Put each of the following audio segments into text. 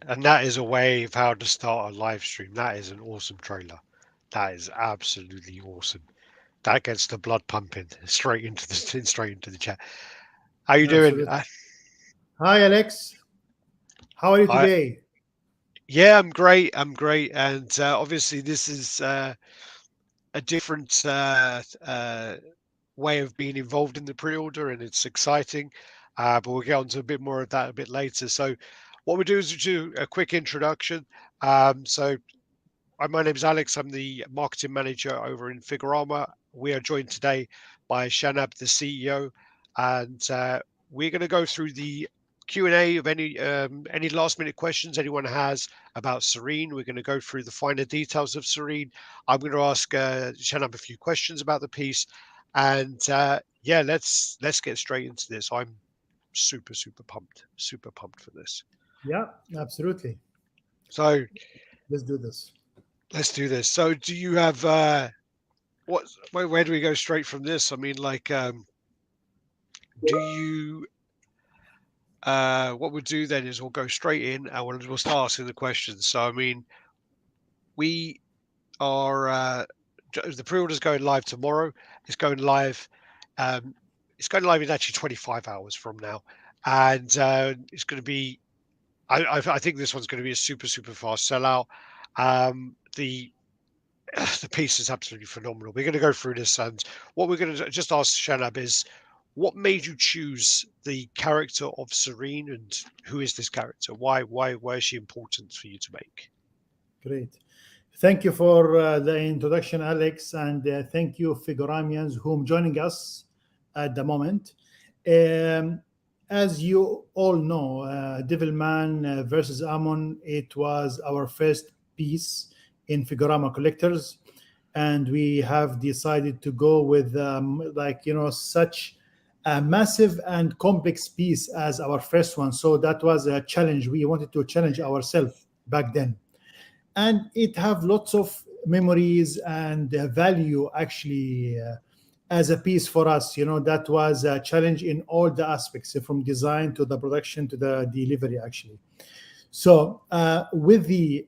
And that is a way of how to start a live stream. That is an awesome trailer. That is absolutely awesome. That gets the blood pumping straight into the chat. How you doing? Absolutely. Hi, Alex. How are you I today? Yeah, I'm great. I'm great, and obviously this is a different way of being involved in the pre-order, and it's exciting. But we'll get on to a bit more of that a bit later. So, what we do is we do a quick introduction. So, my name is Alex. I'm the marketing manager over in Figurama. We are joined today by Shanab, the CEO, and we're going to go through the Q&A of any last minute questions anyone has about Serene. We're going to go through the finer details of Serene. I'm going to ask Shanab a few questions about the piece, and yeah, let's get straight into this. I'm super pumped for this. Yeah, absolutely. So Let's do this. let's do this. So do you have where do we go straight from this? I mean, like, do you what we'll do then is we'll go straight in and we'll start asking the questions. So I mean, we are the pre-order's going live tomorrow. It's going live. Um, it's going live in actually 25 hours from now, and it's going to be. I think this one's going to be a super fast sellout. The the piece is absolutely phenomenal. We're going to go through this, and what we're going to just ask Shanab is, what made you choose the character of Serene, and who is this character? Why is she important for you to make? Great. Thank you for the introduction, Alex, and thank you, Figuramians, whom joining us at the moment. Um, as you all know, Devilman versus Amon, it was our first piece in Figurama Collectors, and we have decided to go with such a massive and complex piece as our first one. So that was a challenge. We wanted to challenge ourselves back then, and it have lots of memories and value actually as a piece for us. That was a challenge in all the aspects, from design to the production to the delivery actually. So with the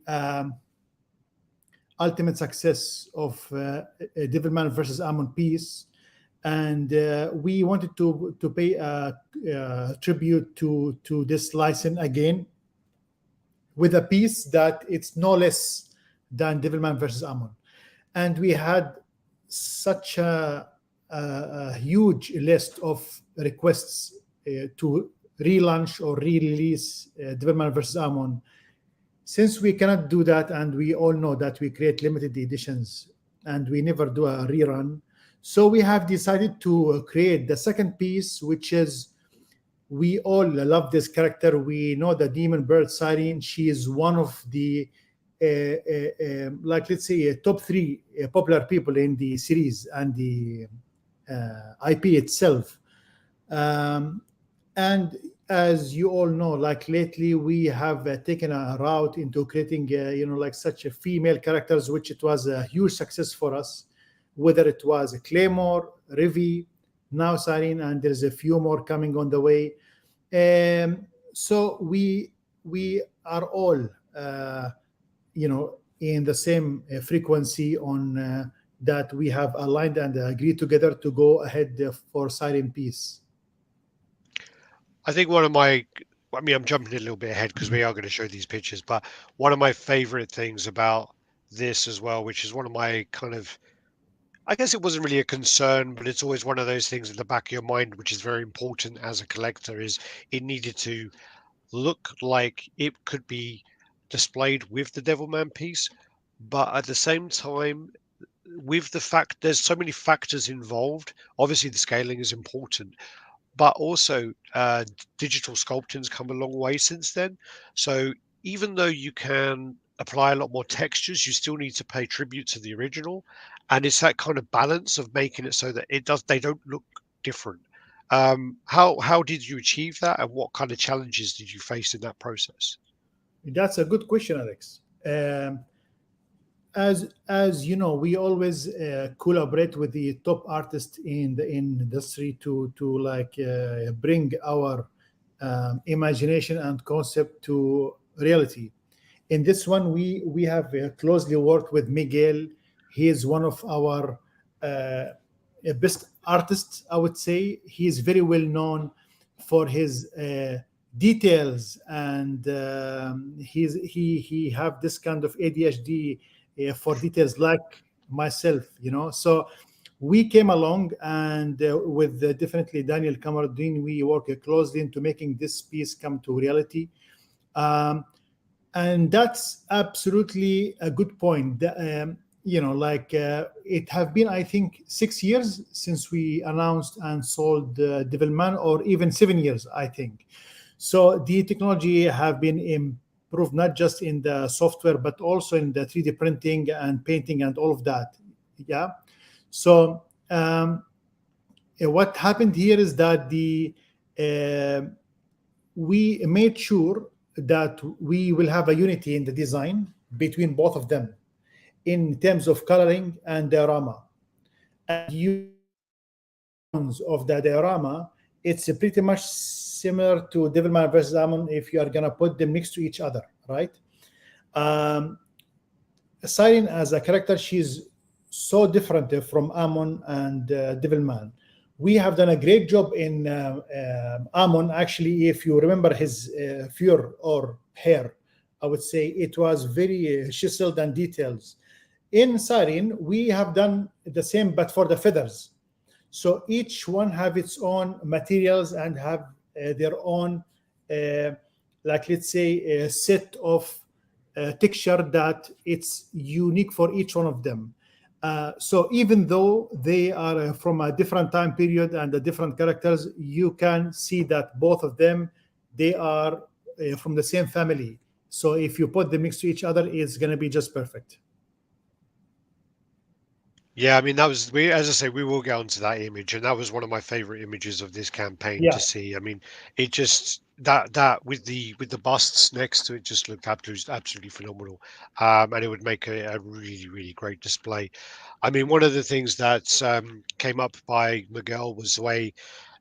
ultimate success of Devilman versus Amon piece, and we wanted to pay a tribute to this license again with a piece that it's no less than Devilman versus Amon. And we had such a huge list of requests to relaunch or re-release Devilman versus Amon. Since we cannot do that, and we all know that we create limited editions and we never do a rerun, so we have decided to create the second piece, which is, we all love this character. We know the demon bird Siren. She is one of the like, let's say, top three popular people in the series and the IP itself. And as you all know, like lately we have taken a route into creating like such a female characters, which it was a huge success for us, whether it was Claymore, Rivi, now Siren, and there's a few more coming on the way. So we are all in the same frequency on that we have aligned and agreed together to go ahead for Siren Peace. I think I mean, I'm jumping a little bit ahead because we are going to show these pictures, but one of my favorite things about this as well, which is one of my kind of, I guess it wasn't really a concern, but it's always one of those things in the back of your mind, which is very important as a collector, is it needed to look like it could be displayed with the Devilman piece, but at the same time, with the fact there's so many factors involved, obviously the scaling is important, but also digital sculpting's come a long way since then. So even though you can apply a lot more textures, you still need to pay tribute to the original, and it's that kind of balance of making it so that they don't look different. How did you achieve that, and what kind of challenges did you face in that process? That's a good question, Alex. As you know, we always collaborate with the top artists in the industry to bring our imagination and concept to reality. In this one, we have closely worked with Miguel. He is one of our best artists, I would say. He is very well known for his details, and he have this kind of ADHD for details, like myself, So we came along, and with definitely Daniel Kamardin, we work closely into making this piece come to reality. Um, and that's absolutely a good point. It have been, I think, 6 years since we announced and sold Devilman, or even 7 years, I think. So the technology have been improved, not just in the software but also in the 3D printing and painting and all of that. Yeah. So what happened here is that the uh, we made sure that we will have a unity in the design between both of them in terms of coloring and diorama. And you can see the tones of the diorama. It's pretty much similar to Devilman versus Ammon if you are gonna put them next to each other, right? Um, Siren as a character, she's so different from Ammon and Devilman. We have done a great job in Ammon. Actually, if you remember his fur or hair, I would say it was very chiseled and details. In Siren, we have done the same, but for the feathers. So each one have its own materials and have their own, uh, like let's say, a set of texture that it's unique for each one of them. So even though they are from a different time period and the different characters, you can see that both of them, they are from the same family. So if you put them next to each other, it's going to be just perfect. Yeah, I mean that was we as I say, we will get onto that image, and that was one of my favorite images of this campaign Yeah, to see. I mean, it just that with the busts next to it just looked absolutely phenomenal. And it would make a really, really great display. I mean, one of the things that came up by Miguel was the way,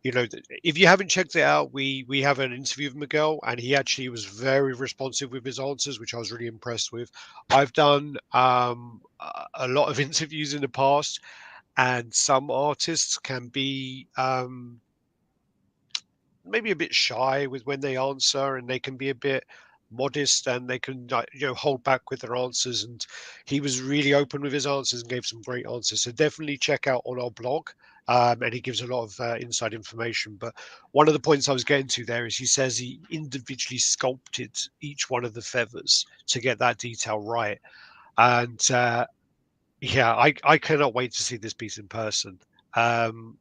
if you haven't checked it out, we have an interview with Miguel, and he actually was very responsive with his answers, which I was really impressed with. I've done a lot of interviews in the past, and some artists can be maybe a bit shy with when they answer, and they can be a bit modest, and they can hold back with their answers. And he was really open with his answers and gave some great answers, so definitely check out on our blog. And he gives a lot of inside information. But one of the points I was getting to there is he says he individually sculpted each one of the feathers to get that detail right. And yeah, I cannot wait to see this piece in person. um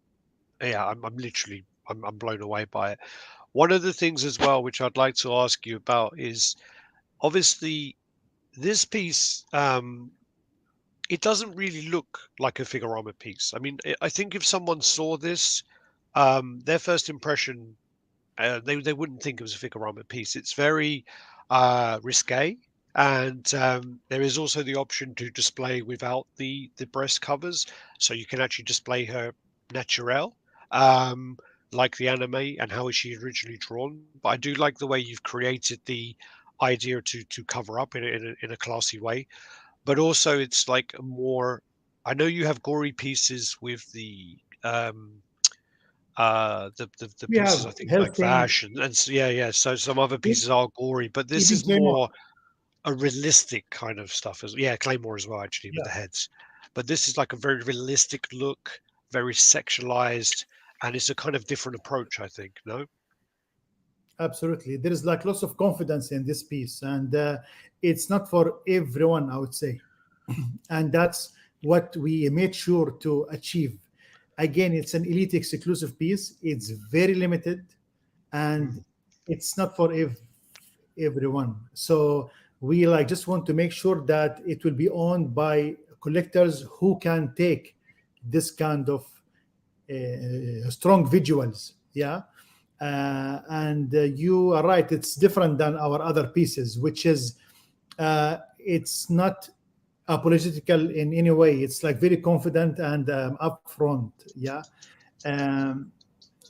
yeah, I'm literally I'm blown away by it. One of the things as well, which I'd like to ask you about, is obviously this piece. It doesn't really look like a Figurama piece. I mean, I think if someone saw this, their first impression, they wouldn't think it was a Figurama piece. It's very risque, and there is also the option to display without the breast covers, so you can actually display her naturelle, um, like the anime and how is she originally drawn. But I do like the way you've created the idea to cover up in a classy way, but also it's like a more. I know you have gory pieces with the we pieces have I think like Helsing, Vash yeah, yeah. So some other pieces are gory, but this even is Claymore. more a realistic kind of stuff as yeah, Claymore as well actually with Yeah, the heads. But this is like a very realistic look, very sexualized, and it's a kind of different approach, I think. No? absolutely. There is like lots of confidence in this piece, and it's not for everyone, I would say. And that's what we made sure to achieve. Again, it's an elite exclusive piece. It's very limited, and Mm. it's not for everyone. So we like just want to make sure that it will be owned by collectors who can take this kind of strong visuals. Yeah. And you are right, it's different than our other pieces, which is it's not apologetical in any way. It's like very confident and upfront. Yeah. um,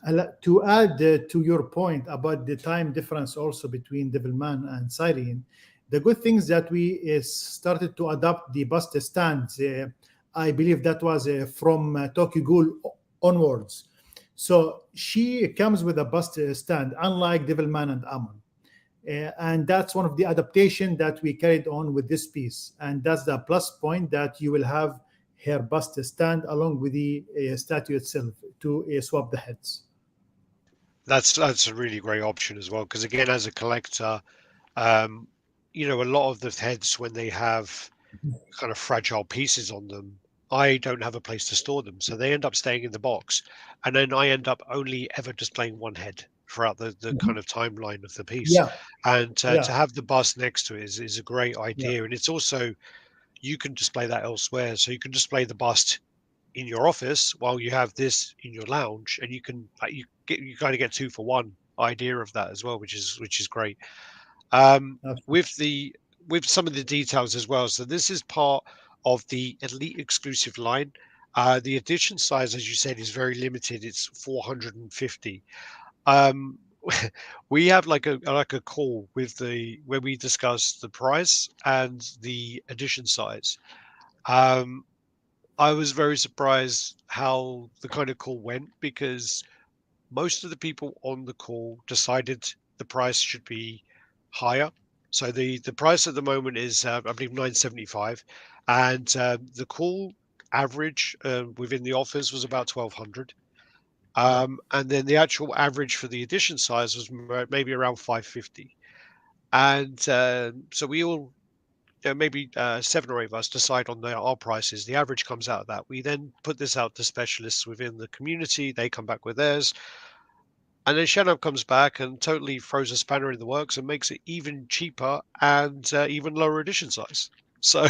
To add to your point about the time difference also between Devilman and Siren, the good things that we started to adopt the bust stands. I believe that was from Tokyo Ghoul onwards. So she comes with a bust stand, unlike Devilman and Amon. And that's one of the adaptation that we carried on with this piece. And that's the plus point that you will have her bust stand along with the statue itself to swap the heads. That's a really great option as well. Because again, as a collector, um, a lot of the heads when they have kind of fragile pieces on them, I don't have a place to store them, so they end up staying in the box, and then I end up only ever displaying one head throughout the kind Mhm. of timeline of the piece. Yeah, And yeah, to have the bust next to it is a great yeah, idea, and it's also you can display that elsewhere. So you can display the bust in your office while you have this in your lounge, and you can you kind of get two for one idea of that as well, which is great. Um, absolutely. with the with some of the details as well. So this is part of the Elite exclusive line. The edition size, as you said, is very limited. It's 450. Um, we have like a call with the where we discuss the price and the edition size. Um, I was very surprised how the kind of call went because most of the people on the call decided the price should be higher. So the price at the moment is I believe 975, and the call average within the offers was about 1200. Yeah, And then the actual average for the edition size was maybe around 550. And so we all maybe 7 or 8 of us decide on our prices. The average comes out of that. We then put this out to specialists within the community. They come back with theirs. And then Shanab comes back and totally throws a spanner in the works and makes it even cheaper and even lower edition size. So,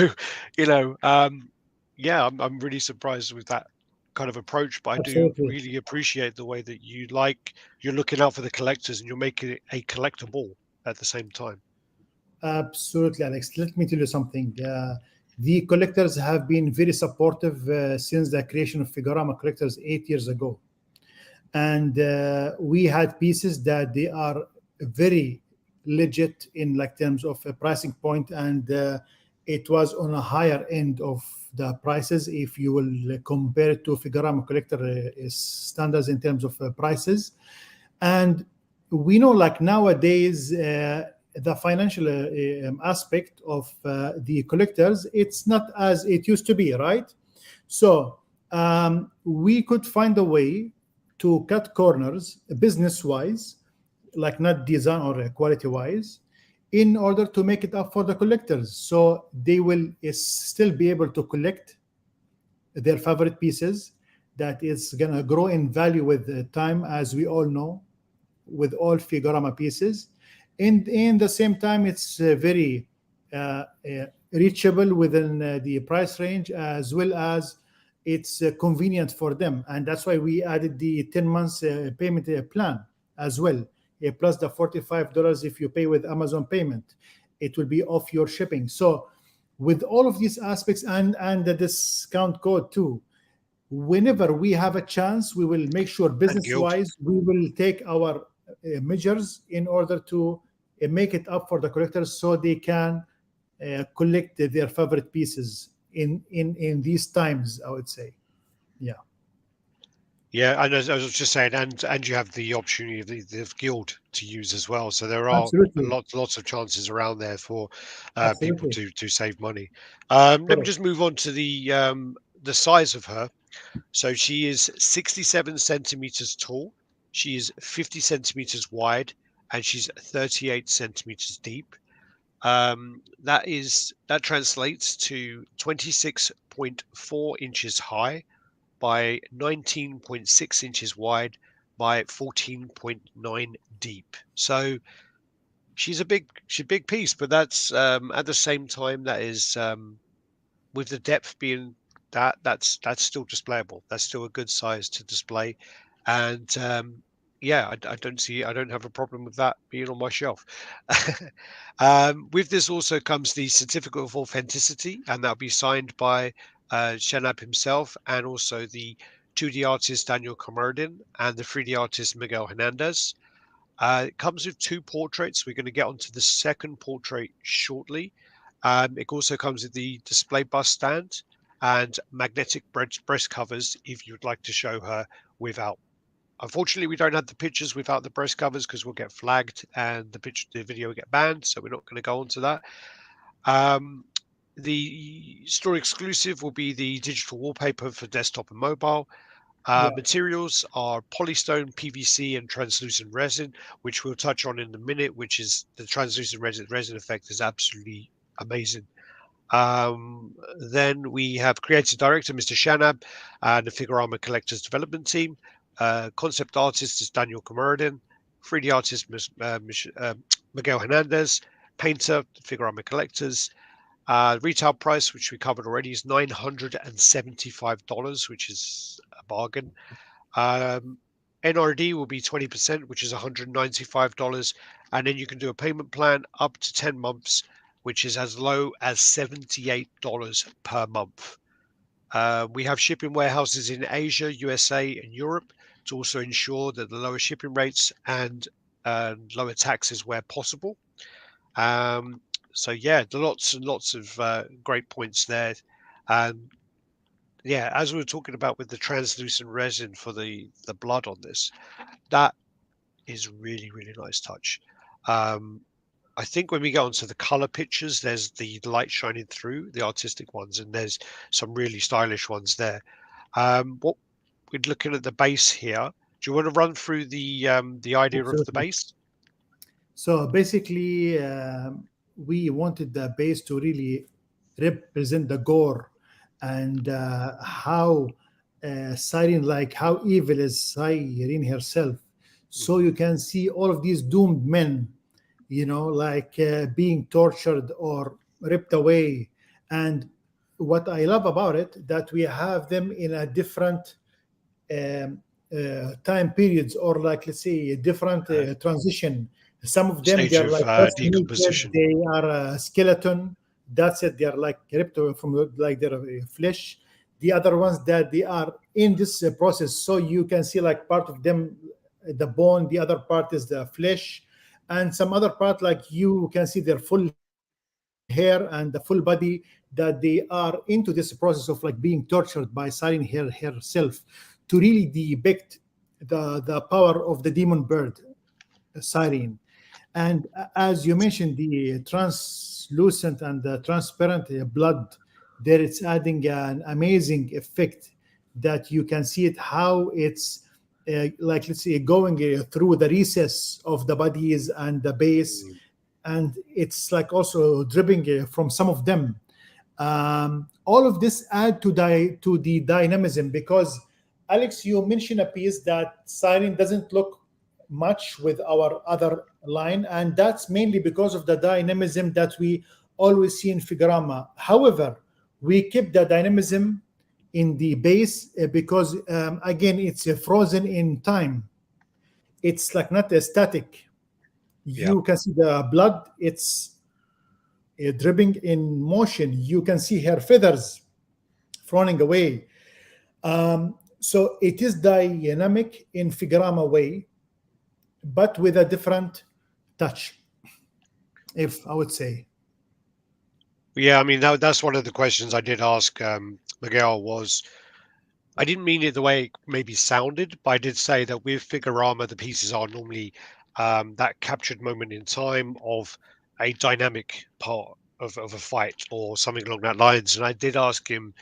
you know, um, yeah, I'm really surprised with that kind of approach, but I do absolutely. really appreciate the way that you're looking out for the collectors and you're making it a collectible at the same time. Absolutely, Alex. Let me tell you something. The collectors have been very supportive since the creation of Figurama Collectors 8 years ago. And we had pieces that they are very legit in like terms of a pricing point, and it was on a higher end of the prices if you will compare it to Figurama Collector standards in terms of prices. And we know like nowadays the financial aspect of the collectors, it's not as it used to be, right? So we could find a way to cut corners business wise, like not design or quality wise, in order to make it up for the collectors, so they will still be able to collect their favorite pieces that is going to grow in value with time, as we all know, with all Figurama pieces. And in the same time, it's very reachable within the price range, as well as it's convenient for them. And that's why we added the 10 months payment plan as well, plus the $45 if you pay with Amazon payment. It will be off your shipping. So with all of these aspects and the discount code too, whenever we have a chance, we will make sure And business Guild. wise we will take our measures in order to make it up for the collectors so they can collect their favorite pieces in these times, I would say. Yeah, Yeah, and as I was just saying, and you have the opportunity of the guild to use as well. So there are absolutely, lots of chances around there for people absolutely, to save money. Let me correct. just move on to the size of her. So she is 67 centimeters tall. She is 50 centimeters wide, and she's 38 centimeters deep. That translates to 26.4 inches high by 19.6 inches wide by 14.9 deep. So she's a big piece, but that's at the same time that is with the depth being that's still displayable. That's still a good size to display, and yeah, I don't have a problem with that being on my shelf. With this also comes the certificate of authenticity, and that'll be signed by Shanab himself, and also the 2D artist Daniel Comerdin, and the 3D artist Miguel Hernandez. It comes with two portraits. We're going to get onto the second portrait shortly. It also comes with the display bust stand and magnetic breast covers if you would like to show her without. Unfortunately, we don't have the pictures without the breast covers because we'll get flagged and the video will get banned. So we're not going to go on to that. The store exclusive will be the digital wallpaper for desktop and mobile. Yeah. Materials are polystone, PVC, and translucent resin, which we'll touch on in a minute, which is the translucent resin effect is absolutely amazing. Then we have creative director Mr.Shanab and the Figurama Collectors development team. Concept artist is Daniel Comerdin. 3D artist Miguel Hernandez. Painter Figurama Collectors. Retail price, which we covered already, is $975, which is a bargain. NRD will be 20%, which is $195, and then you can do a payment plan up to 10 months, which is as low as $78 per month. We have shipping warehouses in Asia, USA, and Europe to also ensure that the lower shipping rates and lower taxes where possible. So yeah, lots and lots of great points there. Yeah, as we were talking about with the translucent resin for the blood on this, that is really, really nice touch. I think when we go onto the color pictures, there's the light shining through the artistic ones, and there's some really stylish ones there. What we're looking at the base here. Do you want to run through the idea of the Absolutely. base? So basically, we wanted the base to really represent the gore and how Siren, like how evil is Siren herself. So you can see all of these doomed men, like being tortured or ripped away. And what I love about it, that we have them in a different time periods, or like, let's say, a different transition. Some of them, they Stage are of like just naked, decomposition. they are a skeleton, that's it, they are like ripped from like their flesh. The other ones that they are in this process, so you can see like part of them, the bone, the other part is the flesh, and some other part like you can see their full hair and the full body, that they are into this process of like being tortured by Siren herself, to really depict the power of the demon bird Siren. And as you mentioned, the translucent and the transparent blood, there it's adding an amazing effect, that you can see it how it's like, let's say, going through the recess of the bodies and the base, and it's like also dripping from some of them. All of this add to the dynamism, because Alex, you mentioned a piece that Siren doesn't look much with our other line, and that's mainly because of the dynamism that we always see in Figurama. However, we keep the dynamism in the base because again, it's frozen in time. It's like not a static. Yeah. You can see the blood, it's dripping in motion. You can see her feathers falling away. So it is dynamic in Figurama way, but with a different touch, if I would say. Yeah, I mean that's one of the questions I did ask Miguel was I didn't mean it the way it maybe sounded, but I did say that with Figurama the pieces are normally that captured moment in time of a dynamic part of a fight or something along that lines. And I did ask him,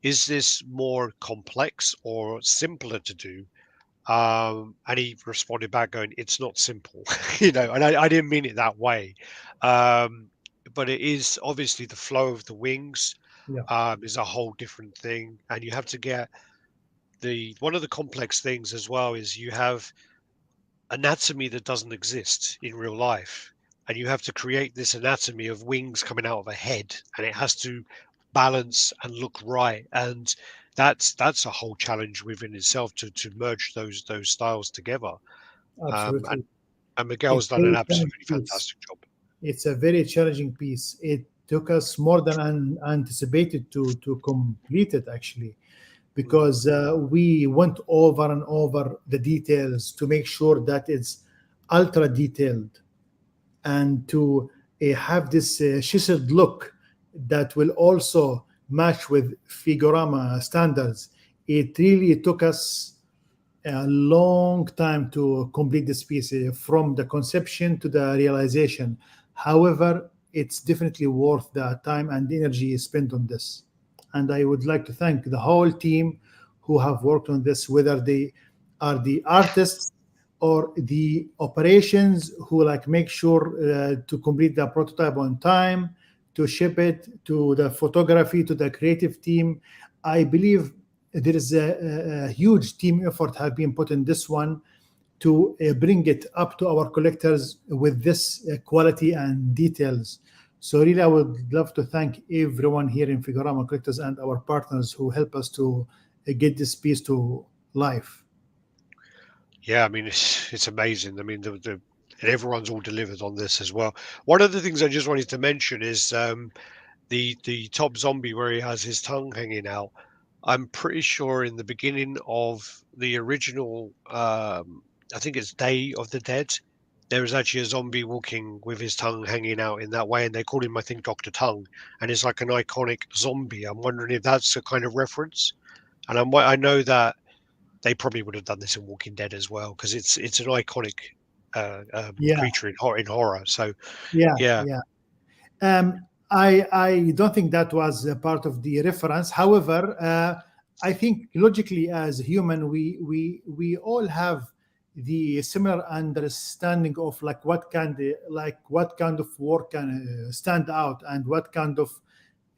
is this more complex or simpler to do? And he responded back going, it's not simple, and I didn't mean it that way. But it is obviously the flow of the wings Yeah, is a whole different thing. And you have to get one of the complex things as well is you have anatomy that doesn't exist in real life. And you have to create this anatomy of wings coming out of a head, and it has to balance and look right. And that's a whole challenge within itself to merge those styles together. Um, and, absolutely. and It's Miguel's done an very challenging absolutely piece. fantastic job. It's a very challenging piece. It took us more than anticipated to complete it, actually. because we went over and over the details to make sure that it's ultra detailed, and to have this chiseled look that will also match with Figurama standards. It really took us a long time to complete this piece, from the conception to the realization. However, it's definitely worth the time and energy spent on this. And I would like to thank the whole team who have worked on this, whether they are the artists or the operations who like make sure to complete the prototype on time, to ship it, to the photography, to the creative team. I believe there is a huge team effort have been put in this one to bring it up to our collectors with this quality and details. So really, I would love to thank everyone here in Figurama Collectors and our partners who help us to get this piece to life. Yeah, I mean it's amazing. I mean and everyone's all delivered on this as well. One of the things I just wanted to mention is the top zombie where he has his tongue hanging out. I'm pretty sure in the beginning of the original, I think it's Day of the Dead, there was actually a zombie walking with his tongue hanging out in that way, and they call him, I think, Doctor Tongue, and it's like an iconic zombie. I'm wondering if that's a kind of reference, and I know that they probably would have done this in Walking Dead as well because it's an iconic Yeah, creature in horror. So yeah, yeah. yeah. I don't think that was a part of the reference. However, I think logically as human, we all have the similar understanding of like what kind of work can stand out and what kind of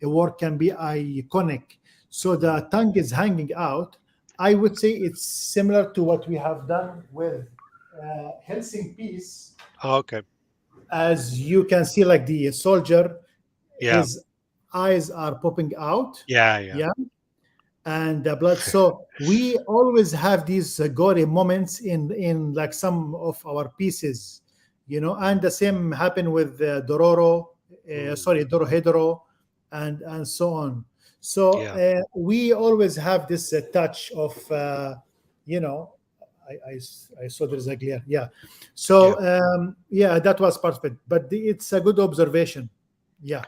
a work can be iconic. So Mm. the tongue is hanging out. I would say it's similar to what we have done with Helsing Peace. Oh, okay. As you can see, like the soldier, Yeah. his eyes are popping out. Yeah. Yeah. Yeah. And the blood. So we always have these gory moments in like some of our pieces, and the same happened with Dororo, Mm. sorry, Dorohedoro, and so on. So Yeah. we always have this touch of you know I saw there's a glare. Yeah. Yeah. So yeah, that was part of it, but it's a good observation. Yeah.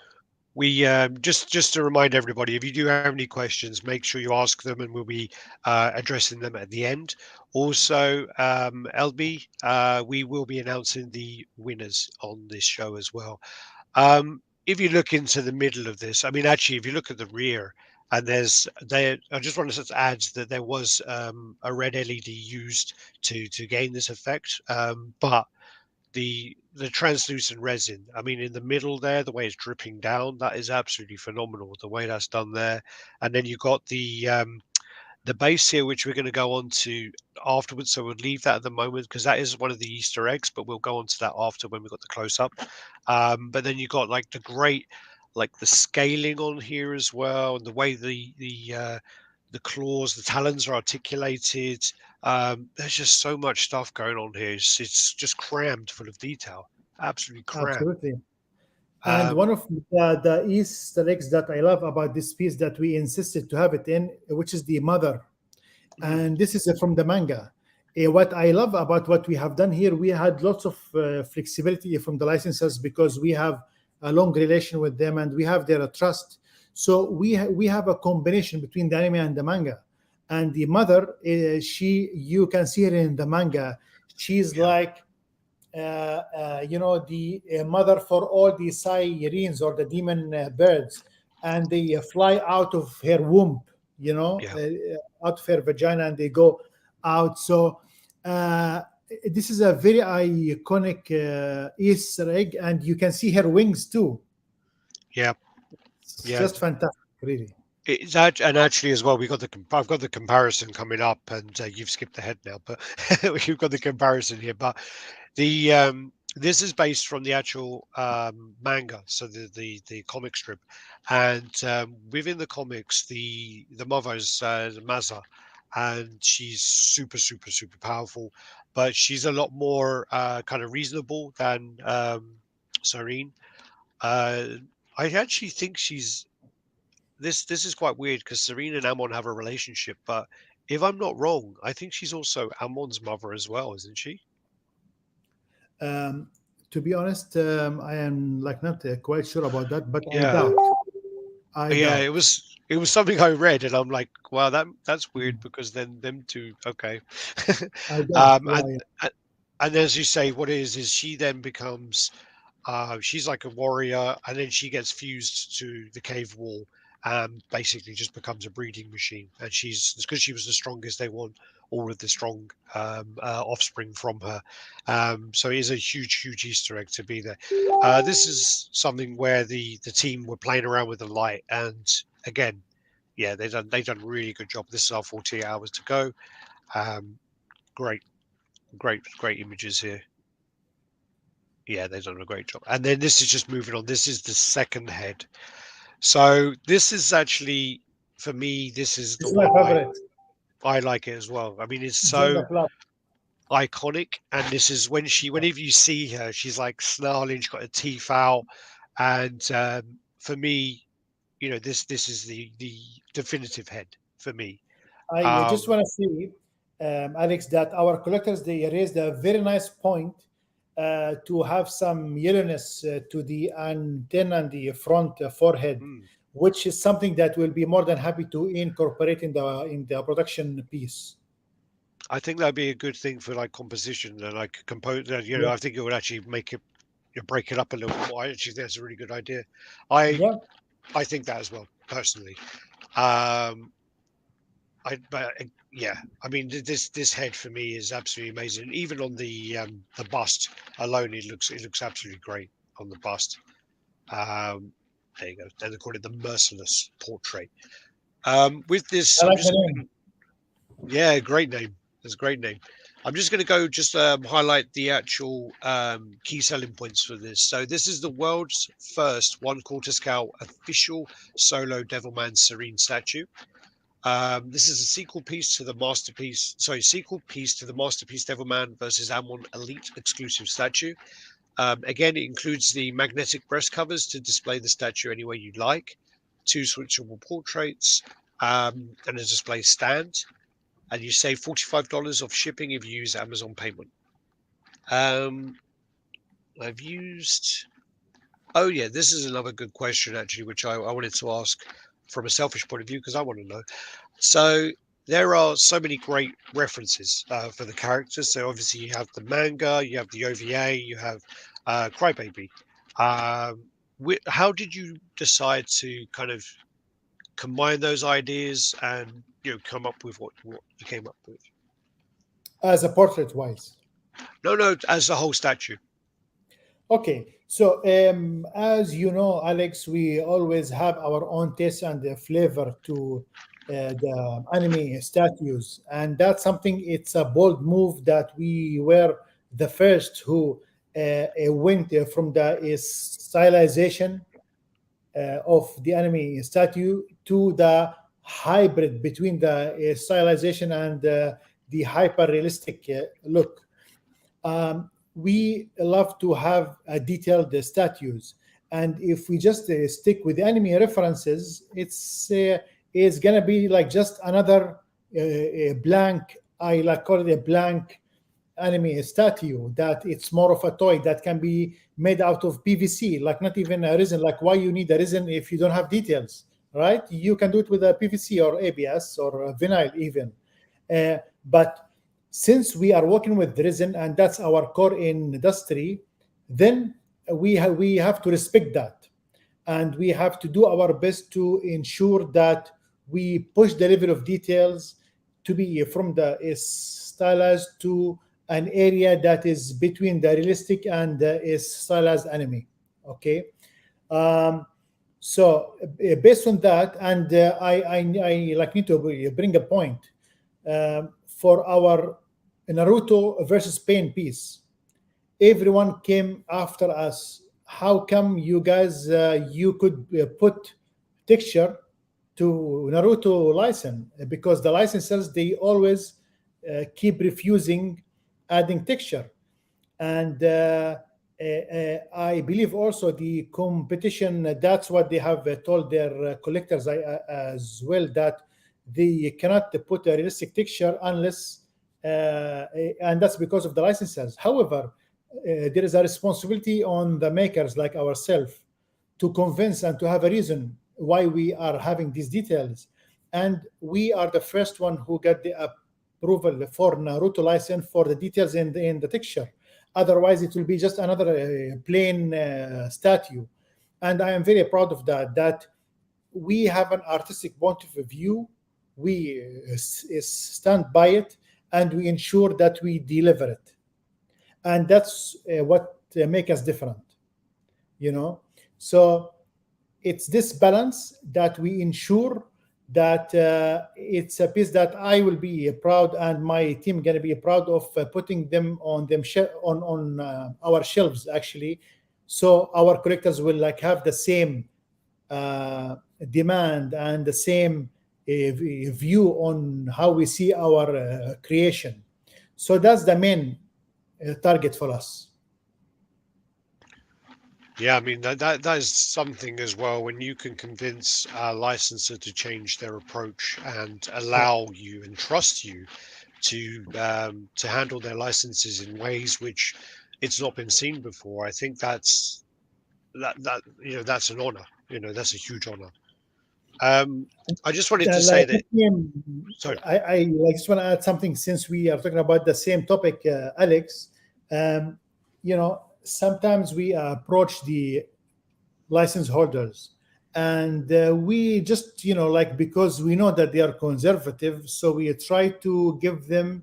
We just to remind everybody, if you do have any questions, make sure you ask them, and we'll be addressing them at the end. Also, LB, we will be announcing the winners on this show as well. If you look into the middle of this, I mean, actually, if you look at the rear, and I just want to add that there was a red LED used to gain this effect, but the translucent resin, I mean, in the middle there, the way it's dripping down, that is absolutely phenomenal. The way that's done there, and then you got the base here, which we're going to go on to afterwards. So we'll leave that at the moment because that is one of the Easter eggs, but we'll go on to that after when we've got the close up. But then you got like like the scaling on here as well, and the way the claws, the talons are articulated. There's just so much stuff going on here. It's just crammed full of detail, absolutely crammed. Absolutely. And one Um, of the Easter eggs that I love about this piece that we insisted to have it in, which is the mother, mm, and this is from the manga. What I love about what we have done here, we had lots of flexibility from the licensors because we have a long relation with them and we have their trust. So we have a combination between the anime and the manga. And the mother, you can see her in the manga. She's yeah, like the mother for all the sirens or the demon birds, and they fly out of her womb, yeah, out of her vagina, and they go out. So uh, this is a very iconic Easter egg, and you can see her wings too. yeah, It's yeah. just fantastic, really. And actually as well, we got I've got the comparison coming up, and you've skipped ahead now, but we've got the comparison here. But this is based from the actual manga, so the comic strip, and within the comics, the mother is Maza, and she's super powerful, but she's a lot more kind of reasonable than Serene. Uh, I actually think she's this is quite weird because Serene and Amon have a relationship, but if I'm not wrong, I think she's also Amon's mother as well, isn't she? Um, to be honest, I am like not quite sure about that, but I Yeah, doubt. I yeah. doubt. It was something I read, and I'm like, wow, that's weird because then them two, okay. I doubt. um, Yeah, and yeah. and and as you say, what it is she then becomes she's like a warrior, and then she gets fused to the cave wall and basically just becomes a breeding machine. And she's because she was the strongest, they want all of the strong offspring from her. So it is a huge, huge Easter egg to be there. This is something where the team were playing around with the light, and again, yeah, they've done a really good job. This is our 48 hours to go. Um, great, great images here. Yeah, they've done a great job. And then this is just moving on. This is the second head. So this is actually, for me, this is the It's my one favorite. I like it as well. I mean, it's Join the so club. iconic, and this is when whenever you see her, she's like snarling. She's got her teeth out, and for me, this is the definitive head for me. I just Um, want to say, Alex, that our collectors they raised a very nice point to have some yellowness to the antenna and the front forehead, hmm. which is something that we'll be more than happy to incorporate in the production piece. I think that'd be a good thing for like composition and like compose. Yeah, I think it would actually make it break it up a little bit more. I actually think that's a really good idea. I yeah. I think that as well personally. Um, yeah, I mean this head for me is absolutely amazing. Even on the bust alone, it looks absolutely great on the bust. Um, there you go. And they call it the merciless portrait. With this, I I'm like the just name. yeah, great name. That's a great name. I'm just going to go just highlight the actual key selling points for this. So this is the world's first one-quarter scale official solo Devilman Serene statue. This is a sequel piece to the masterpiece. Sorry, sequel piece to the masterpiece Devilman versus Amon Elite exclusive statue. Again, it includes the magnetic breast covers to display the statue any way you like, two switchable portraits, and a display stand. And you save $45 off shipping if you use Amazon payment. Um, I've used. Oh yeah, this is another good question actually, which I wanted to ask from a selfish point of view because I want to know. So there are so many great references for the characters. So obviously you have the manga, you have the OVA, you have Crybaby. How did you decide to kind of combine those ideas and come up with what you came up with? As a portrait wise. No, no, as a whole statue. Okay, so as you know, Alex, we always have our own taste and flavor to the anime statues, and that's something. It's a bold move that we were the first who went from the stylization of the anime statue to the hybrid between the stylization and the hyper realistic look. We love to have detailed statues, and if we just stick with anime references, it's gonna be like just another blank. I like call it a blank anime statue that it's more of a toy that can be made out of PVC, like not even a resin. Like why you need a resin if you don't have details, right? You can do it with a PVC or ABS or vinyl even. But since we are working with resin and that's our core industry, then we have to respect that, and we have to do our best to ensure that we push the level of details to be from the stylized to an area that is between the realistic and the is stylized anime. Okay. um, so based on that, and I like need to bring a point for our Naruto versus Pain piece. Everyone came after us. How come you guys you could put texture to Naruto license? Because the licensors they always keep refusing adding texture, and I believe also the competition, that's what they have told their collectors as well, that they cannot put a realistic texture unless, and that's because of the licenses. However, there is a responsibility on the makers like ourselves to convince and to have a reason why we are having these details. And we are the first one who got the approval for Naruto license for the details in the texture. Otherwise, it will be just another plain statue. And I am very proud of that, that we have an artistic point of view. We stand by it and we ensure that we deliver it. And that's what make us different, you know. So it's this balance that we ensure that it's a piece that I will be proud and my team going to be proud of putting them on our shelves actually, so our collectors will like have the same demand and the same view on how we see our creation. So that's the main target for us. Yeah, I mean that is something as well when you can convince a licensor to change their approach and allow you and trust you to handle their licenses in ways which it's not been seen before. I think that's that's an honor. That's a huge honor. I just wanted to say that. Sorry. I just want to add something since we are talking about the same topic, Alex. Sometimes we approach the license holders and we just, because we know that they are conservative, so we try to give them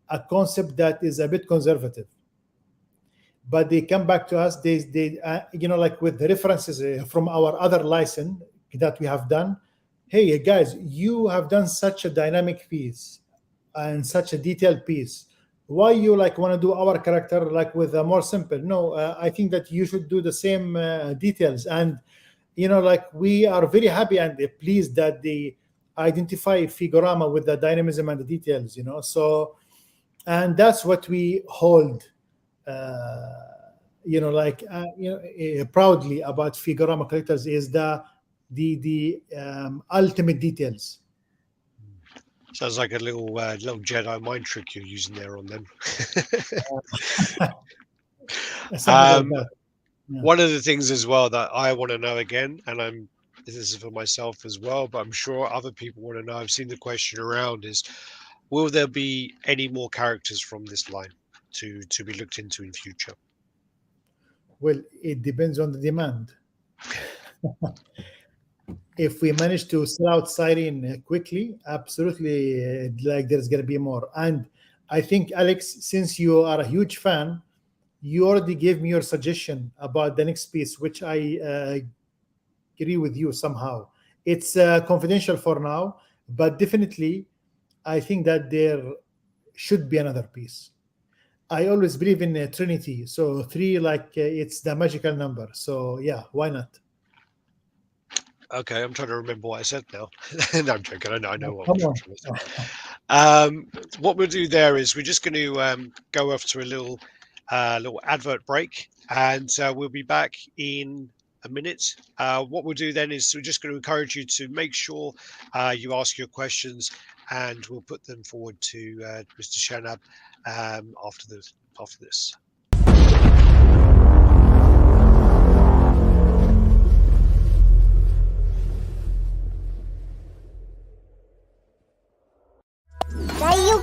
a concept that is a bit conservative. But they come back to us, they with the references from our other license that we have done. Hey guys, you have done such a dynamic piece and such a detailed piece. Why you want to do our character with a more simple? No, I think that you should do the same details. And we are very happy and pleased that they identify Figurama with the dynamism and the details. So, and that's what we hold. Proudly about Figurama Collectors is the ultimate details. Sounds like a little Jedi mind trick you're using there on them. Something like that. Yeah. One of the things as well that I want to know again, and this is for myself as well, but I'm sure other people want to know. I've seen the question around is, will there be any more characters from this line to be looked into in future? Well, it depends on the demand. If we manage to sell out Siren quickly, absolutely, there's going to be more. And I think, Alex, since you are a huge fan, you already gave me your suggestion about the next piece, which I agree with you somehow. It's confidential for now, but definitely, I think that there should be another piece. I always believe in Trinity, so 3, it's the magical number. So yeah, why not? Okay, I'm trying to remember what I said now. No, I'm joking. I know what Come I'm on. trying to say. What we'll do there is we're just going to go off to a little advert break, and we'll be back in a minute. What we'll do then is we're just going to encourage you to make sure you ask your questions, and we'll put them forward to Mr. Shanab after this.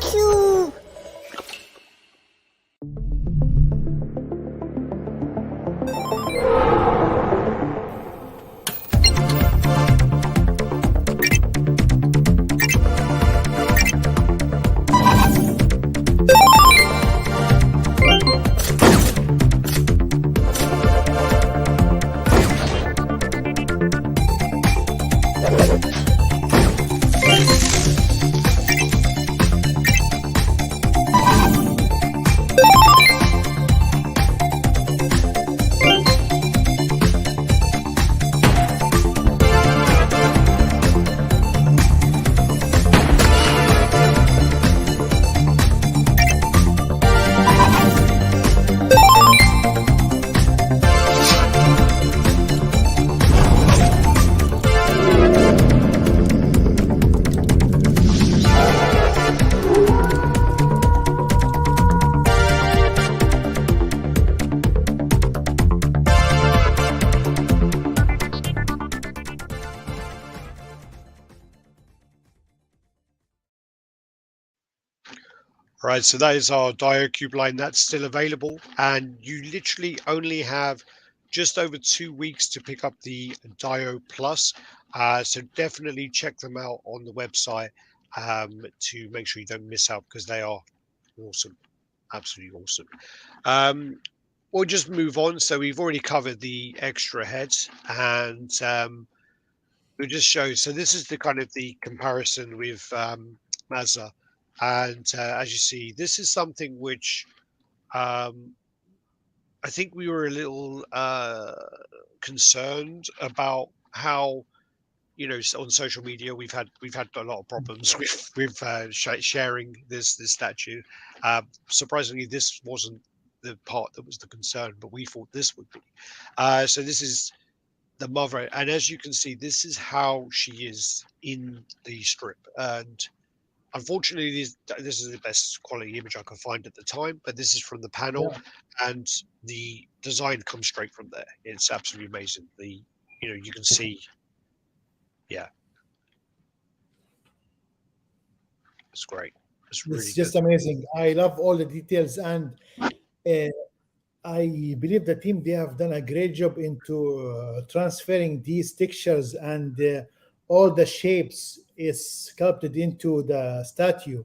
Cube. All right, so that is our DioCube line. That's still available, and you literally only have just over 2 weeks to pick up the Dio Plus. So definitely check them out on the website to make sure you don't miss out because they are awesome, absolutely awesome. We'll just move on. So we've already covered the extra heads, and we'll just show. So this is the kind of the comparison with Mazda, and as you see, this is something which um, I think we were a little concerned about how on social media we've had a lot of problems with sharing this statue. Surprisingly, this wasn't the part that was the concern, but we thought this would be. So this is the mother, and as you can see, this is how she is in the strip. And unfortunately, this is the best quality image I could find at the time, but this is from the panel, Yeah, and the design comes straight from there. It's absolutely amazing. You can see, yeah, it's great. It's really it's good. just amazing. I love all the details, and uh, I believe the team they have done a great job into transferring these textures and all the shapes is sculpted into the statue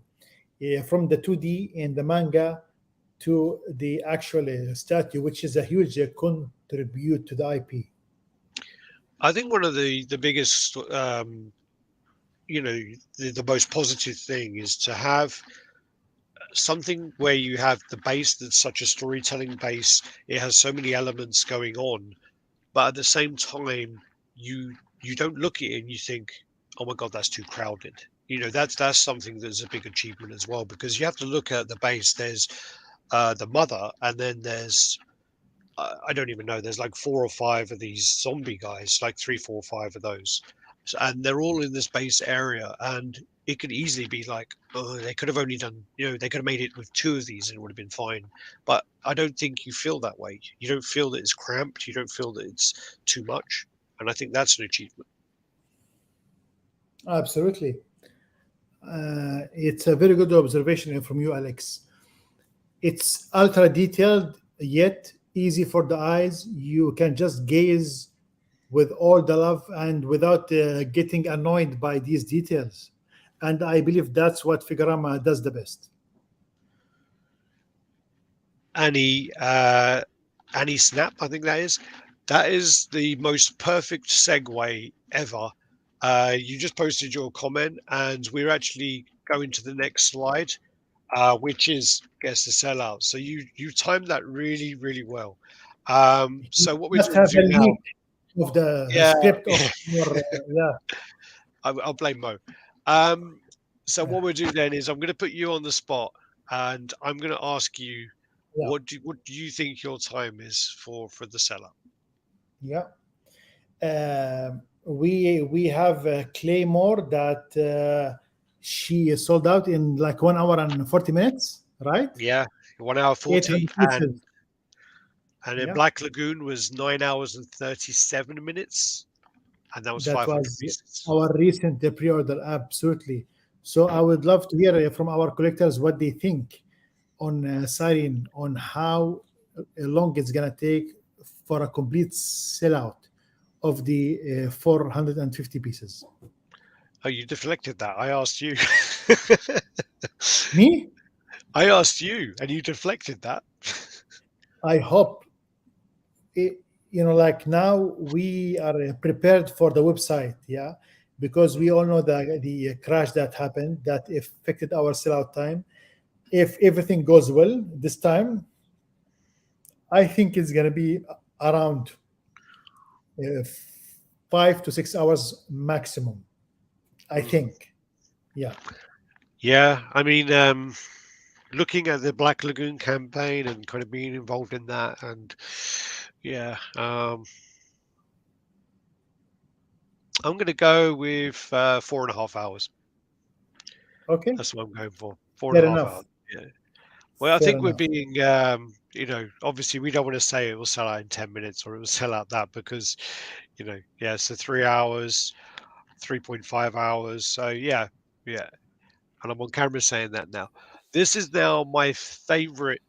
from the 2D in the manga to the actual statue, which is a huge contribute to the IP. I think one of the biggest, the most positive thing is to have something where you have the base that's such a storytelling base. It has so many elements going on, but at the same time, you don't look at it and you think, "Oh my God, that's too crowded." That's something that's a big achievement as well because you have to look at the base. There's the mother, and then there's I don't even know. There's like 4 or 5 of these zombie guys, like 3, 4, 5 of those, and they're all in this base area. And it could easily be like, oh, they could have only done, they could have made it with 2 of these and it would have been fine. But I don't think you feel that way. You don't feel that it's cramped. You don't feel that it's too much. And I think that's an achievement. Absolutely. It's a very good observation from you, Alex. It's ultra detailed yet easy for the eyes. You can just gaze with all the love and without getting annoyed by these details. And I believe that's what Figurama does the best. Annie, Annie Snap, I think that is. That is the most perfect segue ever. You just posted your comment, and we're actually going to the next slide, which is guess the sellout. So you timed that really really well. You So what we're must going have to the do now, link of the yeah, script of your, yeah, I'll blame Mo. Um, so yeah, what we'll do then is I'm going to put you on the spot, and I'm going to ask you yeah, what do you think your time is for the sellout? yeah. We have Claymore that she sold out in like 1 hour and 40 minutes, right? Yeah, 1 hour 40, 800 pieces. and then Yeah, Black Lagoon was 9 hours and 37 minutes, and that was that 500 was pieces. our recent pre-order. Absolutely. So I would love to hear from our collectors what they think on Siren, on how long it's gonna take for a complete sellout of the 450 pieces. Oh, you deflected that. I asked you. Me? I asked you, and you deflected that. I hope it, like now we are prepared for the website, yeah, because we all know the crash that happened that affected our sellout time. If everything goes well this time, I think it's gonna be around 5 to 6 hours maximum. I Mm. think, yeah. Yeah, I mean, looking at the Black Lagoon campaign and kind of being involved in that, and yeah, I'm going to go with 4.5 hours. Okay, That's what I'm going for. Four and fair a half hours. enough. Yeah. Well, I Fair think we're enough. being, obviously we don't want to say it will sell out in 10 minutes or it will sell out that because, yeah, so 3 hours, 3.5 hours. So yeah, yeah. And I'm on camera saying that now. This is now my favorite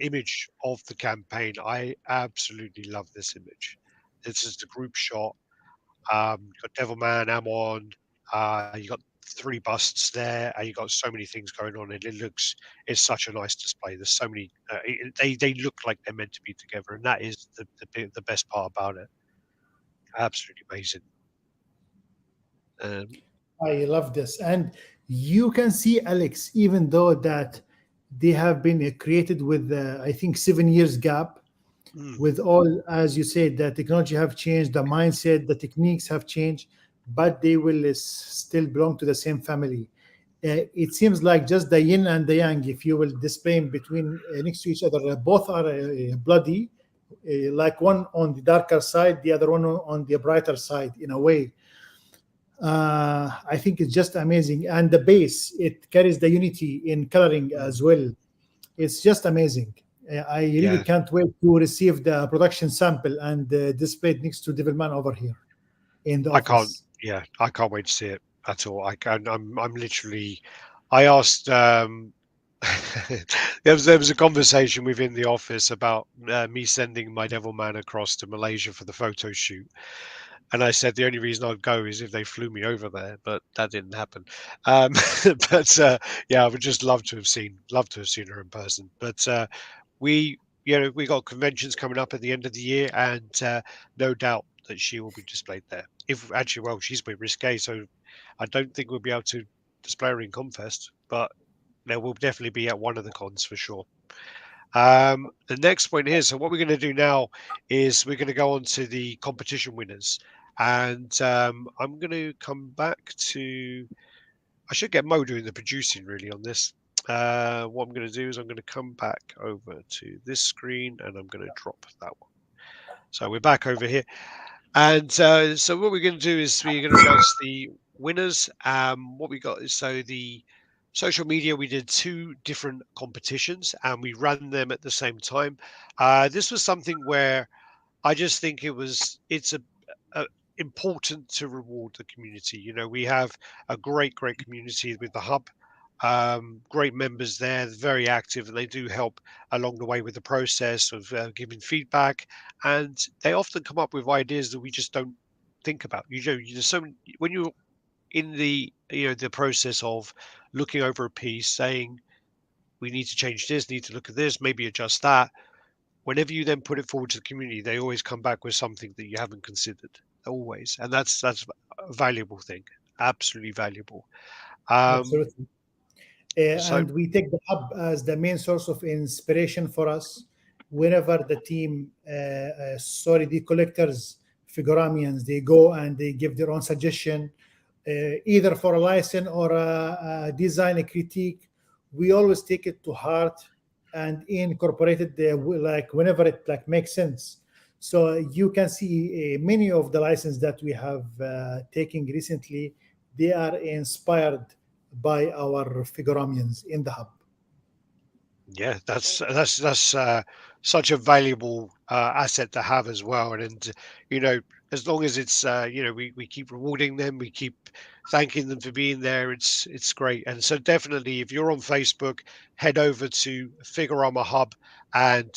image of the campaign. I absolutely love this image. This is the group shot. You got Devilman, Amon. You got three busts there, and you got so many things going on, and it's such a nice display. There's so many. They look like they're meant to be together, and that is the best part about it. Absolutely amazing. Um, I love this. And you can see, Alex, even though that they have been created with, I think, 7 years gap, mm, with all, as you said, the technology have changed, the mindset, the techniques have changed, but they will still belong to the same family. It seems like just the yin and the yang, if you will display them between next to each other, both are bloody, like one on the darker side, the other one on the brighter side, in a way. I think it's just amazing. And the base, it carries the unity in coloring mm. as well. It's just amazing. I really Yeah, can't wait to receive the production sample and display it next to Devilman over here in the I can't. office. Yeah, I can't wait to see it at all. I can. I'm literally. I asked. There was a conversation within the office about me sending my Devilman across to Malaysia for the photo shoot, and I said the only reason I'd go is if they flew me over there, but that didn't happen. Um, but yeah, I would just love to have seen her in person. But we, we got conventions coming up at the end of the year, and no doubt that she will be displayed there. If actually, well, she's a bit risque, so I don't think we'll be able to display her in Confest, but there will definitely be at one of the cons for sure. The next point here. So what we're going to do now is we're going to go on to the competition winners, and I'm going to come back to. I should get Mo doing the producing really on this. What I'm going to do is I'm going to come back over to this screen, and I'm going to drop that one. So we're back over here, and so what we're going to do is we're going to announce the winners. What we got is so the social media. We did two different competitions, and we ran them at the same time. This was something where I just think it's important to reward the community. We have a great community with the hub. Great members there, very active, and they do help along the way with the process of giving feedback. And they often come up with ideas that we just don't think about. There's so many, when you're in the process of looking over a piece, saying we need to change this, need to look at this, maybe adjust that. Whenever you then put it forward to the community, they always come back with something that you haven't considered. Always, and that's a valuable thing. Absolutely valuable. Um, Absolutely. so And we take the hub as the main source of inspiration for us whenever the team, sorry, the collectors, figuramians, they go and they give their own suggestion, either for a license or a design, a critique. We always take it to heart and incorporate it there, like whenever it like makes sense. So you can see many of the licenses that we have taken recently, they are inspired by our figuramians in the hub. yeah, that's such a valuable asset to have as well. And you know, as long as it's we keep rewarding them, we keep thanking them for being there. It's great. And so definitely, if you're on Facebook, head over to Figurama Hub and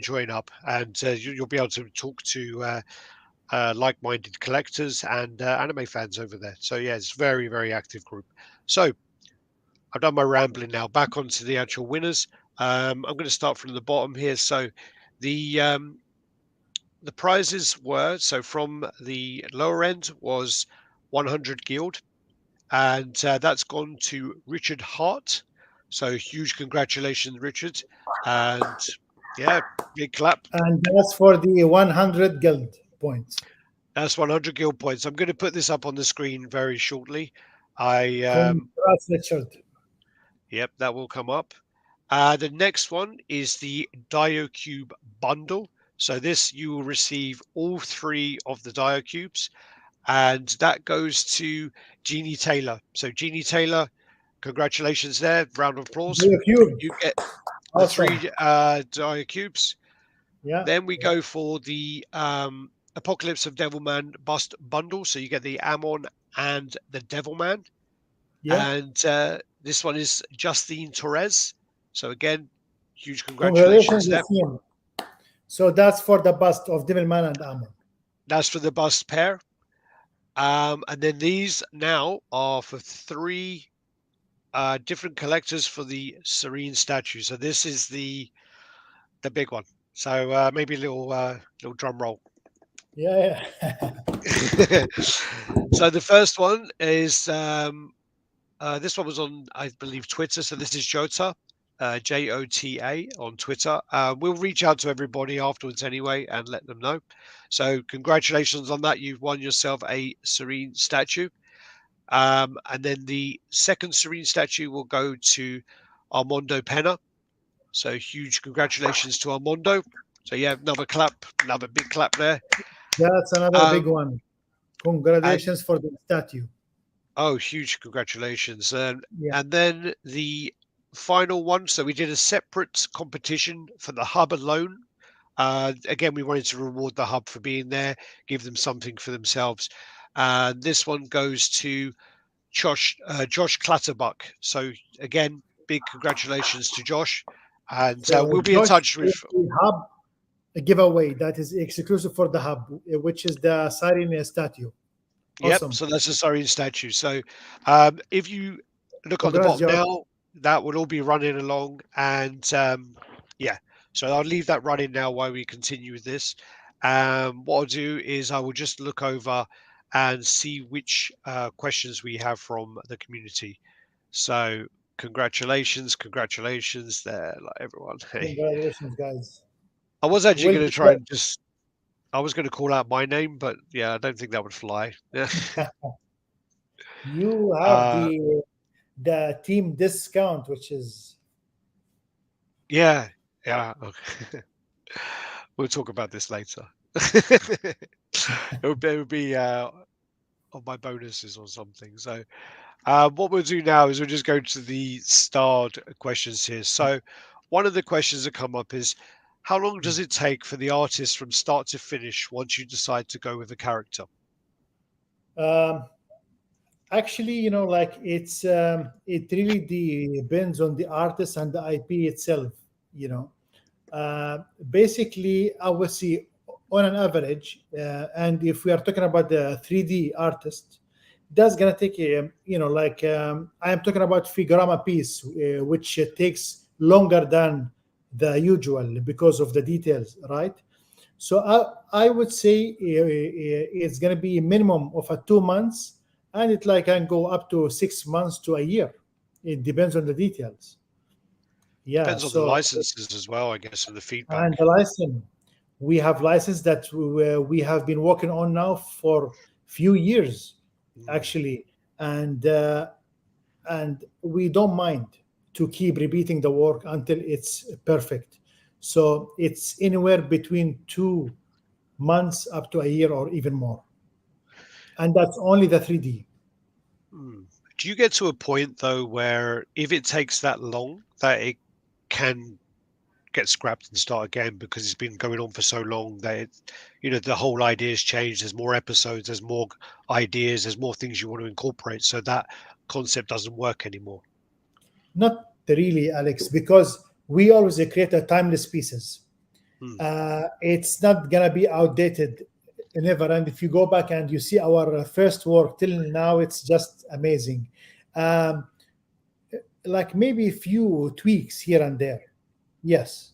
join up, and you'll be able to talk to like-minded collectors and anime fans over there. So yeah, it's very active group. So I've done my rambling now. Back onto the actual winners. I'm going to start from the bottom here. So the um, the prizes were so from the lower end was 100 guild, and that's gone to Richard Hart. So huge congratulations, Richard, and yeah, big clap. And that's for the 100 guild points. That's 100 guild points. I'm going to put this up on the screen very shortly. I Congrats, Richard. Yep, that will come up. The next one is the DioCube bundle. So this you will receive all three of the DioCubes, and that goes to Jeannie Taylor. So Jeannie Taylor, congratulations there. Round of applause. New cube. You get the Awesome. three DioCubes. Yeah. Then we go for the Apocalypse of Devilman bust bundle. So you get the Amon and the Devilman. Yeah. And This one is Justine Torres. So again, huge congratulations Congratulations, there. Yassine. So that's for the bust of Devilman and Amon. That's for the bust pair. And then these now are for three different collectors for the Serene statue. So this is the big one. So maybe a little drum roll. Yeah, So the first one is this one was on, I believe, Twitter. So this is Jota, Jota on Twitter. We'll reach out to everybody afterwards anyway and let them know. So congratulations on that. You've won yourself a Serene statue. And then the second Serene statue will go to Armando Pena. So huge congratulations to Armando. So yeah, another clap, another big clap there. that's another big Um, one. and Congratulations for the statue. oh, huge congratulations. Yeah. And then the final one. So we did a separate competition for the hub alone. Again, we wanted to reward the hub for being there, give them something for themselves. This one goes to Josh Clatterbuck. So again, big congratulations to Josh, and So we'll be in Josh touch is with. the hub giveaway that is exclusive for the hub, which is the Siren statue. Yep, Awesome. so that's a Sarin statue. So if you look on the Congrats, bottom Josh. now, that will all be running along, and yeah. So I'll leave that running now while we continue with this. What I'll do is I will just look over and see which questions we have from the community. So congratulations there, like everyone. Hey, Congratulations, guys. I was actually Will going to be try and just, I was going to call out my name, but yeah, I don't think that would fly. Yeah. you have Uh, the team discount, which is yeah, yeah. Okay. We'll talk about this later. It would be on my bonuses or something. So what we'll do now is we'll just go to the starred questions here. So one of the questions that come up is, how long does it take for the artist from start to finish once you decide to go with a character? um, actually, like it really depends on the artist and the IP itself. You know, basically, I would say on an average, and if we are talking about the 3D artist, that's gonna take I am talking about Figurama piece, which takes longer than the usual because of the details, right? So I would say it's gonna be a minimum of a 2 months, and it like can go up to 6 months to a year. It depends on the details. Yeah. Depends on the So licenses as well, I guess, and the and feedback. the license, we have license that we have been working on now for few years, Mm. actually, and we don't mind to keep repeating the work until it's perfect. So it's anywhere between 2 months up to a year or even more, and that's only the 3D. Mm. Do you get to a point though where if it takes that long that it can get scrapped and start again because it's been going on for so long that the whole idea's changed. There's more episodes, there's more ideas, there's more things you want to incorporate, so that concept doesn't work anymore. Not really, Alex, because we always create a timeless pieces. Hmm. It's not gonna be outdated never. And if you go back and you see our first work till now, it's just amazing. Um, like maybe a few tweaks here and there, yes.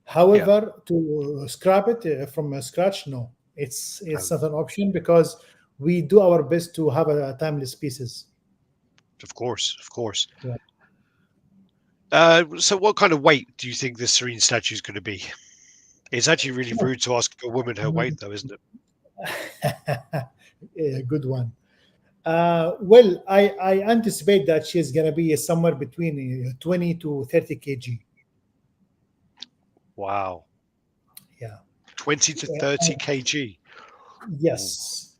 Yeah, However, to scrap it from scratch, no, it's um, not an option because we do our best to have a timeless pieces. of course, of course. Yeah. So what kind of weight do you think this Serene statue is going to be? It's actually really rude to ask a woman her weight, though, isn't it? A good one. Well, I anticipate that she's gonna be somewhere between 20 to 30 kg. Wow, Yeah. 20 to 30 kg. Ooh, Yes.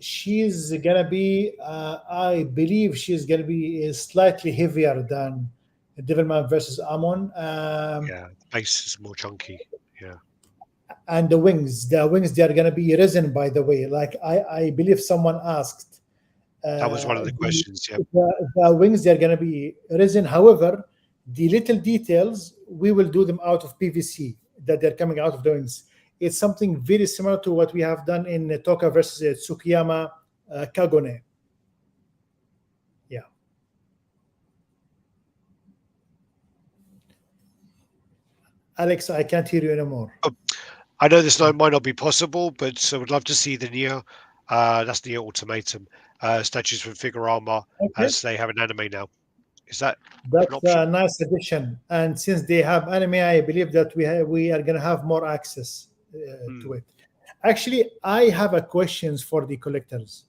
She's gonna be. I believe she's gonna be slightly heavier than Devilman versus Amon. yeah, the base is more chunky. Yeah. And the wings, they are gonna be risen. By the way, like I believe someone asked, That was one of the The, questions. Yeah. the wings they're going to be resin. However, the little details we will do them out of PVC that they're coming out of the wings. It's something very similar to what we have done in Toka versus Tsukiyama Kagone. Yeah. Alex, I can't hear you anymore. Oh, I know might not be possible, but I would love to see the Nier. That's the Ultimatum statues from Figurama, Okay. as they have an anime now. Is that an That's option? a nice addition. And since they have anime, I believe that we are going to have more access to Hmm. it. Actually, I have a questions for the collectors.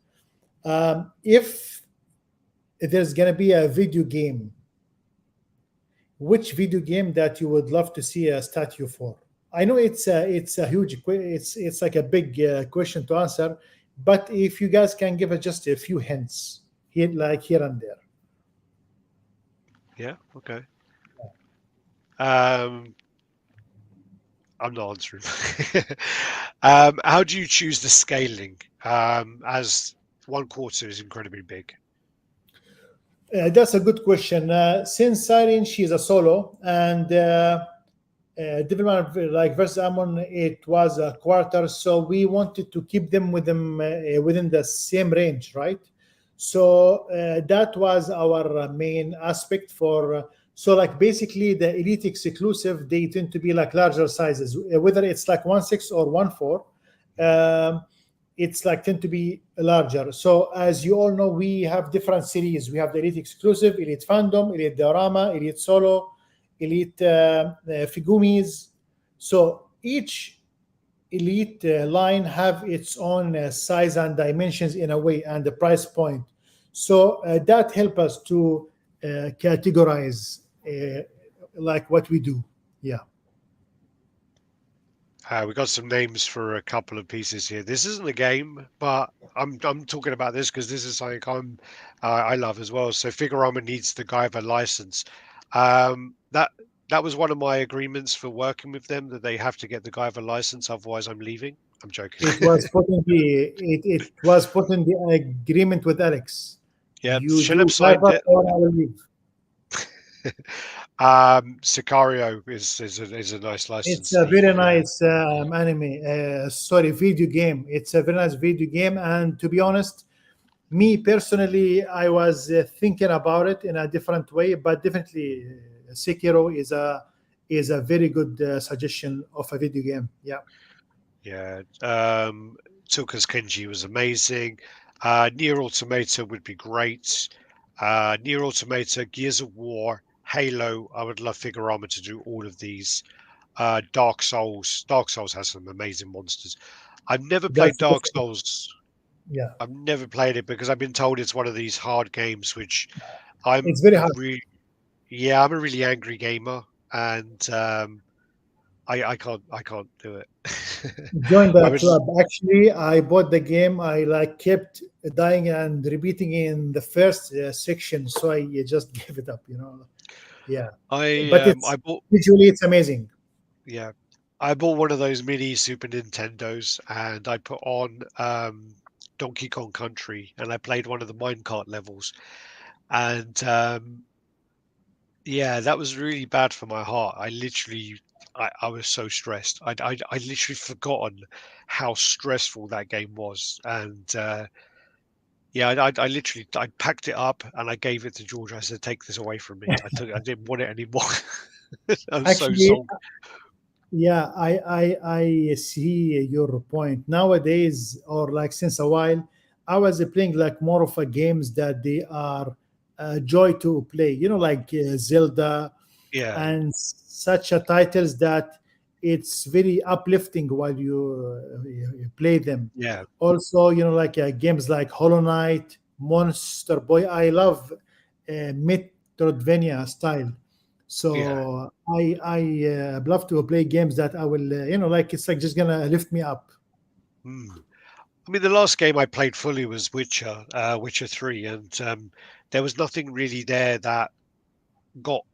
If there's going to be a video game, which video game that you would love to see a statue for? I know it's a huge it's like a big question to answer, but if you guys can give us just a few hints here, like here and there. Yeah. Okay. Um, I'm not answering. How do you choose the scaling? As 1/4 is incredibly big. That's a good question. Since Siren, she's a solo, and Devilman like versus Amon, it was a quarter, so we wanted to keep them within the same range, right? So that was our main aspect for. So like basically the elite exclusive, they tend to be like larger sizes, whether it's like 1/6 or 1/4. Um, it's like tend to be larger. So as you all know, we have different series. We have the Elite Exclusive, Elite Fandom, Elite Diorama, Elite Solo, Elite Figumis. So each Elite line have its own size and dimensions in a way and the price point. So that help us to categorize like what we do. Yeah. We got some names for a couple of pieces here. This isn't a game, but I'm talking about this because this is something I love as well. So Figurama needs the Guyver license. That was one of my agreements for working with them, that they have to get the Guyver license, otherwise I'm leaving. I'm joking. It was put in the agreement with Alex. Yeah, You Shanab do signed private it. or I will leave. Sicario is a nice It's license. a very The nice anime. Sorry, video game. It's a very nice video game, and to be honest, me personally, I was thinking about it in a different way, but definitely, Sekiro is a very good suggestion of a video game. Yeah. Yeah, Tuka's Kenji was amazing. Nier Automata would be great. Nier Automata, Gears of War, Halo. I would love Figurama to do all of these. Dark Souls. Dark Souls has some amazing monsters. I've never played That's Dark Souls. yeah. I've never played it because I've been told it's one of these hard games, which I'm It's very hard. really, yeah, I'm a really angry gamer, and I can't do it. Join I the would, club. Actually, I bought the game. I like kept dying and repeating in the first section, so I just gave it up. Yeah, but I it's bought, visually it's amazing. yeah, I bought one of those mini Super Nintendos, and I put on Donkey Kong Country, and I played one of the minecart levels, and yeah, that was really bad for my heart. I was so stressed. I literally forgotten how stressful that game was, and yeah, I literally I packed it up and I gave it to George. I said, "Take this away from me." I didn't want it anymore. I was so Actually, sold. yeah, I see your point. Nowadays, or like since a while, I was playing like more of a games that they are joy to play. Like Zelda Yeah, and such a titles that it's very uplifting while you play them. yeah, Also, like games like Hollow Knight, Monster Boy. I love Metroidvania style. yeah. So I love to play games that I will like it's like just gonna lift me up. Hmm. I mean, the last game I played fully was Witcher 3, and there was nothing really there that got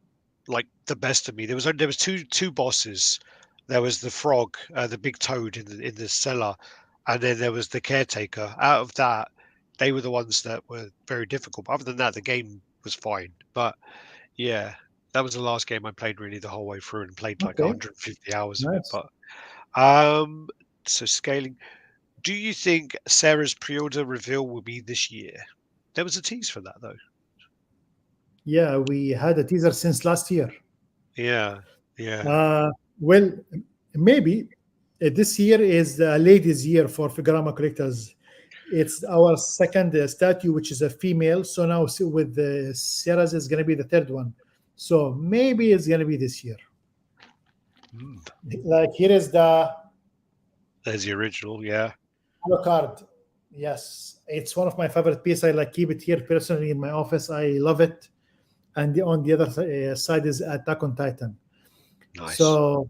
like the best of me. There was two bosses. There was the frog, the big toad in the cellar, and then there was the caretaker. Out of that, they were the ones that were very difficult. But other than that, the game was fine. But yeah, that was the last game I played really the whole way through and played like Okay, 150 hours of it. nice. But um, so scaling. Do you think Sarah's pre-order reveal will be this year? There was a tease for that though. Yeah, we had a teaser since last year. Yeah, yeah. Well, maybe this year is the ladies' year for Figurama Collectors. It's our second statue, which is a female. So now with the Sarah's is going to be the third one. So maybe it's going to be this year. Mm, Like here is the there's the original. Yeah, Holo card. Yes, it's one of my favorite pieces. I like keep it here personally in my office. I love it. And on the other side is Attack on Titan. nice. So,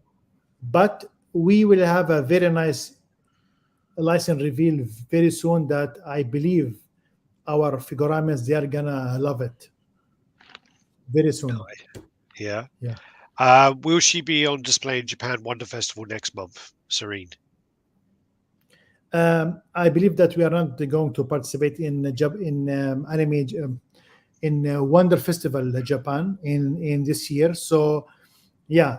but we will have a very nice license reveal very soon that I believe our Figuramas they are gonna love it very soon. Nice. Yeah. Yeah. Will she be on display in Japan Wonder Festival next month, Serene? I believe that we are not going to participate in anime in Wonder Festival Japan in this year. So yeah,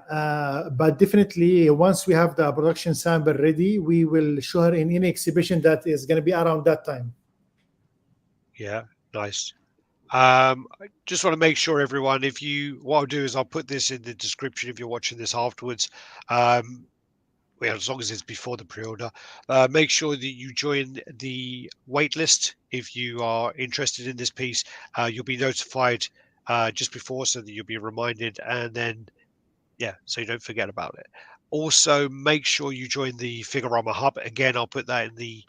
but definitely once we have the production sample ready, we will show her in any exhibition that is going to be around that time. Yeah, nice. I just want to make sure everyone, if you, what I'll do is I'll put this in the description if you're watching this afterwards. Well, as long as it's before the pre-order, make sure that you join the wait list if you are interested in this piece. You'll be notified just before so that you'll be reminded, and then yeah, so you don't forget about it. Also, make sure you join the Figurama Hub. Again, I'll put that in the,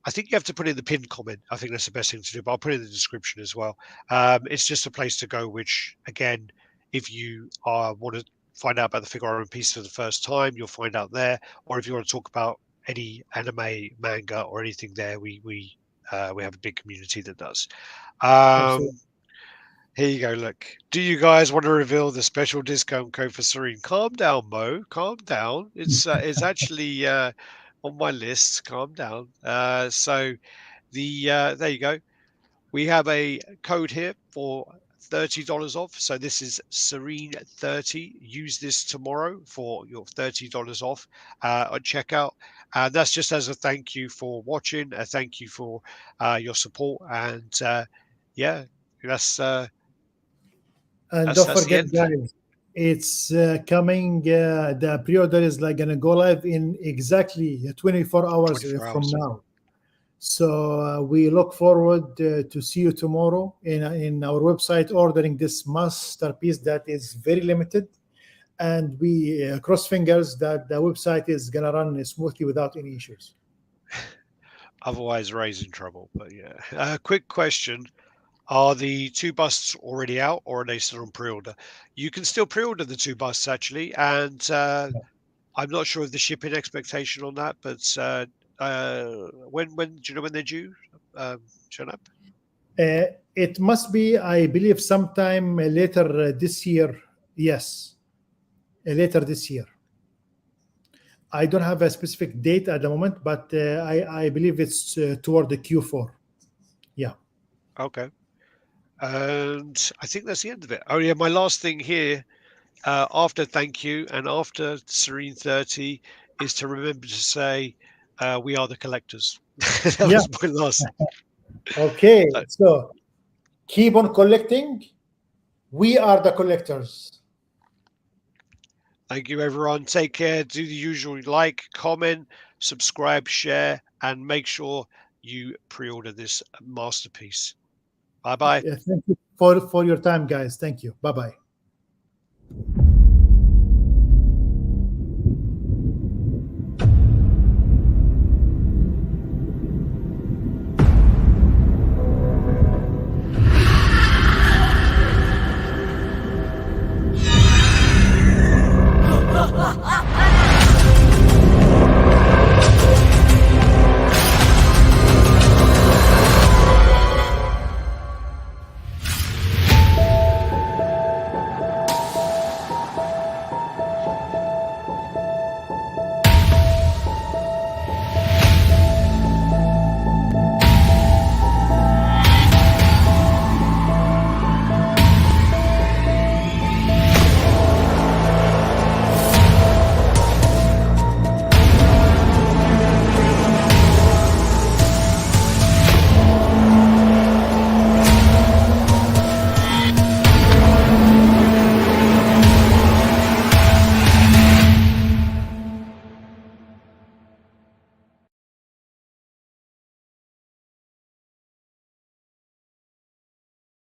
I think you have to put in the pinned comment. I think that's the best thing to do, but I'll put it in the description as well. It's just a place to go, which again, if you want to find out about the Figurama piece for the first time, you'll find out there. Or if you want to talk about any anime, manga, or anything there, we have a big community that does. Absolutely. Um, here you go. Look, do you guys want to reveal the special discount code for Serene? Calm down, Mo. Calm down. It's actually on my list. Calm down. So there you go. We have a code here for $30 off. So this is Serene 30. Use this tomorrow for your $30 off on checkout. And that's just as a thank you for watching. A thank you for your support. And yeah, that's uh, And that's don't that's the forget, end. guys, it's coming. The pre-order is like gonna go live in exactly 24 hours 24 from hours. now. So we look forward to see you tomorrow in our website ordering this masterpiece that is very limited, and we cross fingers that the website is gonna run smoothly without any issues. Otherwise, raising trouble. But yeah. Quick question. Are the two busts already out or are they still on pre-order? You can still pre-order the two busts actually. And I'm not sure of the shipping expectation on that, but when do you know when they're due? Shanab? It must be, I believe, sometime later this year. Yes, later this year. I don't have a specific date at the moment, but I believe it's toward the Q4. Yeah. Okay. And I think that's the end of it. Oh yeah, my last thing here, after thank you and after Serene 30 is to remember to say we are the collectors. That Yeah. was my last. Okay. So, So keep on collecting. We are the collectors. thank you, everyone. Take care. Do the usual like, comment, subscribe, share, and make sure you pre order this masterpiece. Bye bye. Thank you for your time, guys. Thank you. Bye bye.